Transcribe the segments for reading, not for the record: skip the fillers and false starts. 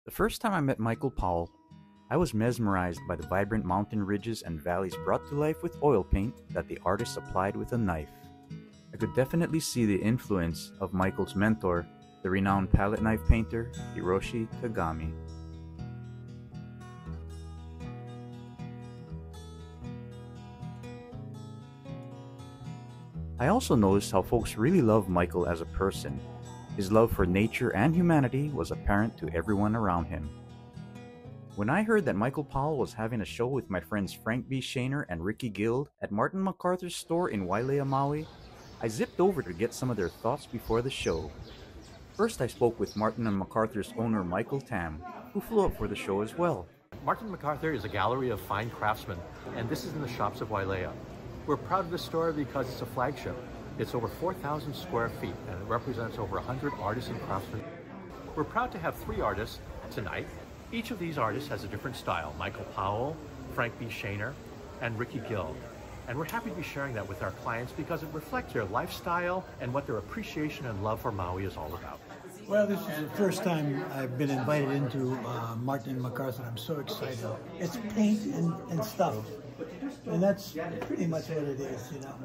The first time I met Michael Powell, I was mesmerized by the vibrant mountain ridges and valleys brought to life with oil paint that the artist applied with a knife. I could definitely see the influence of Michael's mentor, the renowned palette knife painter Hiroshi Kagami. I also noticed how folks really love Michael as a person. His love for nature and humanity was apparent to everyone around him. When I heard that Michael Powell was having a show with my friends Frank B. Shaner and Ricky Guild at Martin MacArthur's store in Wailea, Maui, I zipped over to get some of their thoughts before the show. First, I spoke with Martin and MacArthur's owner Michael Tam, who flew up for the show as well. Martin MacArthur is a gallery of fine craftsmen, and this is in the shops of Wailea. We're proud of this store because it's a flagship. It's over 4,000 square feet, and it represents over 100 artists and craftsmen. We're proud to have 3 artists tonight. Each of these artists has a different style: Michael Powell, Frank B. Shaner, and Ricky Guild. And we're happy to be sharing that with our clients because it reflects their lifestyle and what their appreciation and love for Maui is all about. Well, this is the first time I've been invited into Martin MacArthur. I'm so excited. It's paint and stuff. And that's pretty much what it is, you know.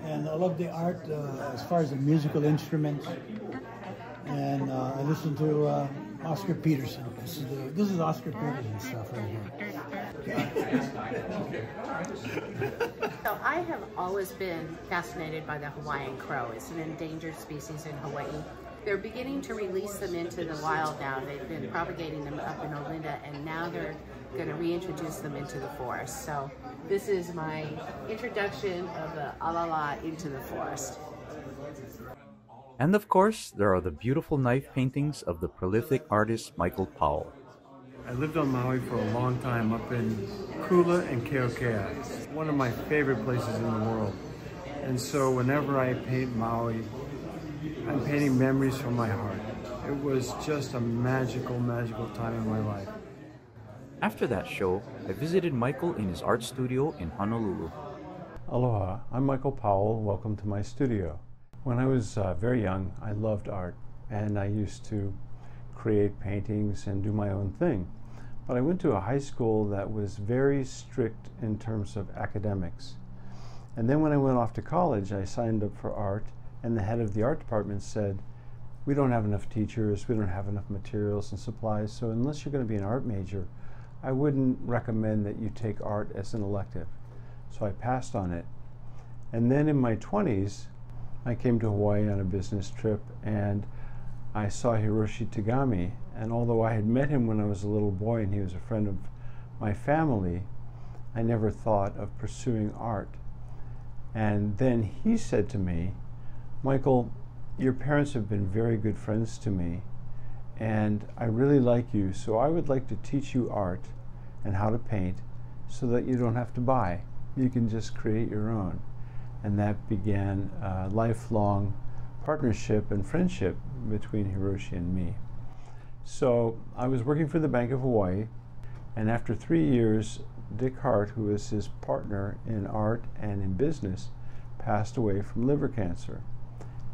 And I love the art as far as the musical instruments. And I listen to Oscar Peterson. This is Oscar Peterson stuff right here. So I have always been fascinated by the Hawaiian crow. It's an endangered species in Hawaii. They're beginning to release them into the wild now. They've been propagating them up in Olinda, and now they're going to reintroduce them into the forest. So this is my introduction of the alala into the forest. And of course, there are the beautiful knife paintings of the prolific artist Michael Powell. I lived on Maui for a long time up in Kula and Keokea. It's one of my favorite places in the world. And so whenever I paint Maui, I'm painting memories from my heart. It was just a magical, magical time in my life. After that show, I visited Michael in his art studio in Honolulu. Aloha, I'm Michael Powell. Welcome to my studio. When I was very young, I loved art, and I used to create paintings and do my own thing. But I went to a high school that was very strict in terms of academics. And then when I went off to college, I signed up for art, and the head of the art department said, "We don't have enough teachers, we don't have enough materials and supplies, so unless you're going to be an art major, I wouldn't recommend that you take art as an elective." So I passed on it. And then in my 20s, I came to Hawaii on a business trip, and I saw Hiroshi Tagami. And although I had met him when I was a little boy and he was a friend of my family, I never thought of pursuing art. And then he said to me, "Michael, your parents have been very good friends to me, and I really like you, so I would like to teach you art and how to paint so that you don't have to buy. You can just create your own." And that began a lifelong partnership and friendship between Hiroshi and me. So I was working for the Bank of Hawaii, and after 3 years, Dick Hart, who was his partner in art and in business, passed away from liver cancer.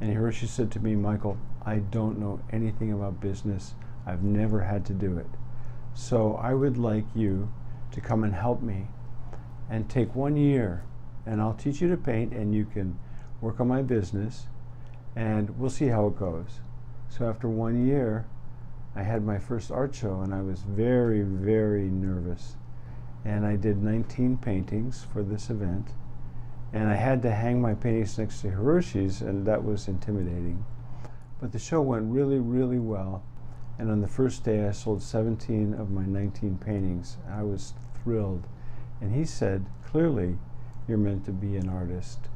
And Hiroshi said to me, "Michael, I don't know anything about business. I've never had to do it. So I would like you to come and help me and take 1 year, and I'll teach you to paint, and you can work on my business, and we'll see how it goes." So after 1 year, I had my first art show, and I was very, very nervous. And I did 19 paintings for this event. And I had to hang my paintings next to Hiroshi's, and that was intimidating. But the show went really, really well. And on the first day, I sold 17 of my 19 paintings. I was thrilled. And he said, "Clearly, you're meant to be an artist."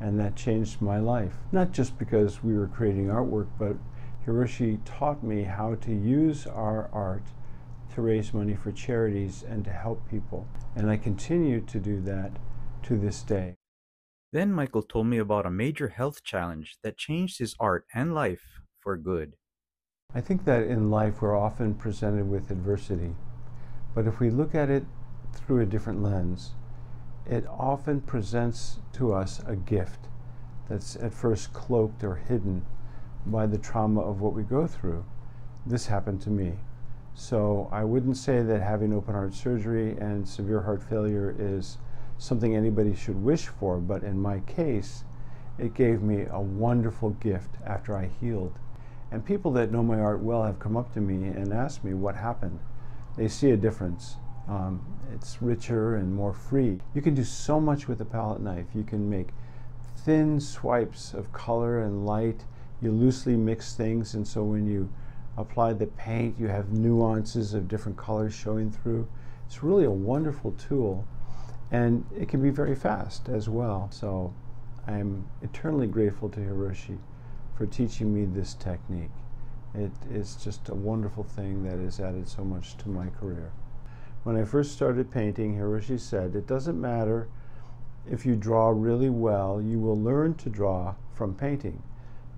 And that changed my life. Not just because we were creating artwork, but Hiroshi taught me how to use our art to raise money for charities and to help people. And I continue to do that to this day. Then Michael told me about a major health challenge that changed his art and life for good. I think that in life we're often presented with adversity, but if we look at it through a different lens, it often presents to us a gift that's at first cloaked or hidden by the trauma of what we go through. This happened to me. So I wouldn't say that having open heart surgery and severe heart failure is something anybody should wish for, but in my case, it gave me a wonderful gift after I healed. And people that know my art well have come up to me and asked me what happened. They see a difference. It's richer and more free. You can do so much with a palette knife. You can make thin swipes of color and light. You loosely mix things, and so when you apply the paint, you have nuances of different colors showing through. It's really a wonderful tool, and it can be very fast as well. So I'm eternally grateful to Hiroshi for teaching me this technique. It is just a wonderful thing that has added so much to my career. When I first started painting, Hiroshi said, it doesn't matter if you draw really well, you will learn to draw from painting.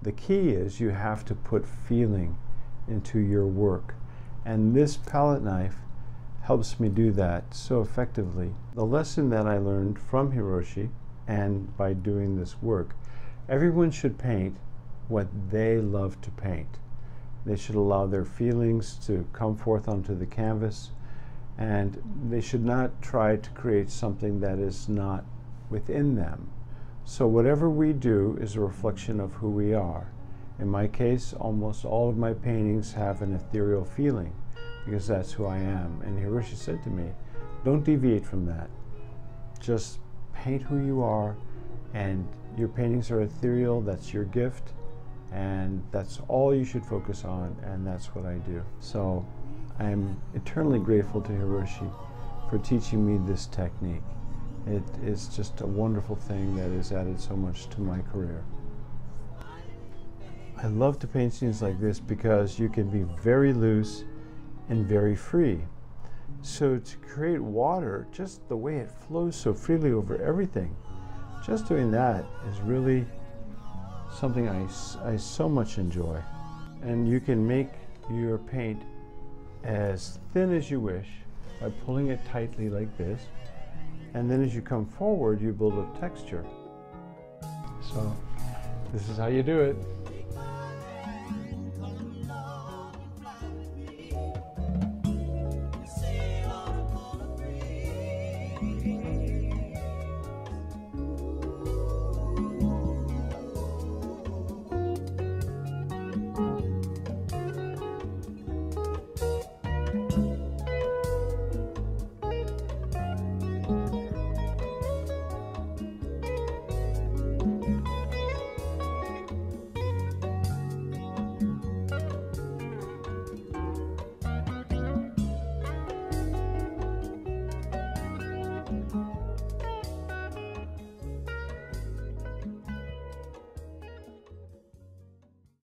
The key is you have to put feeling into your work. And this palette knife helps me do that so effectively. The lesson that I learned from Hiroshi and by doing this work, everyone should paint what they love to paint. They should allow their feelings to come forth onto the canvas, and they should not try to create something that is not within them. So whatever we do is a reflection of who we are. In my case, almost all of my paintings have an ethereal feeling because that's who I am. And Hiroshi said to me, don't deviate from that. Just paint who you are, and your paintings are ethereal. That's your gift, and that's all you should focus on, and that's what I do. So I'm eternally grateful to Hiroshi for teaching me this technique. It is just a wonderful thing that has added so much to my career. I love to paint scenes like this because you can be very loose and very free. So to create water, just the way it flows so freely over everything, just doing that is really something I so much enjoy. And you can make your paint as thin as you wish by pulling it tightly like this, and then as you come forward you build up texture. So this is how you do it.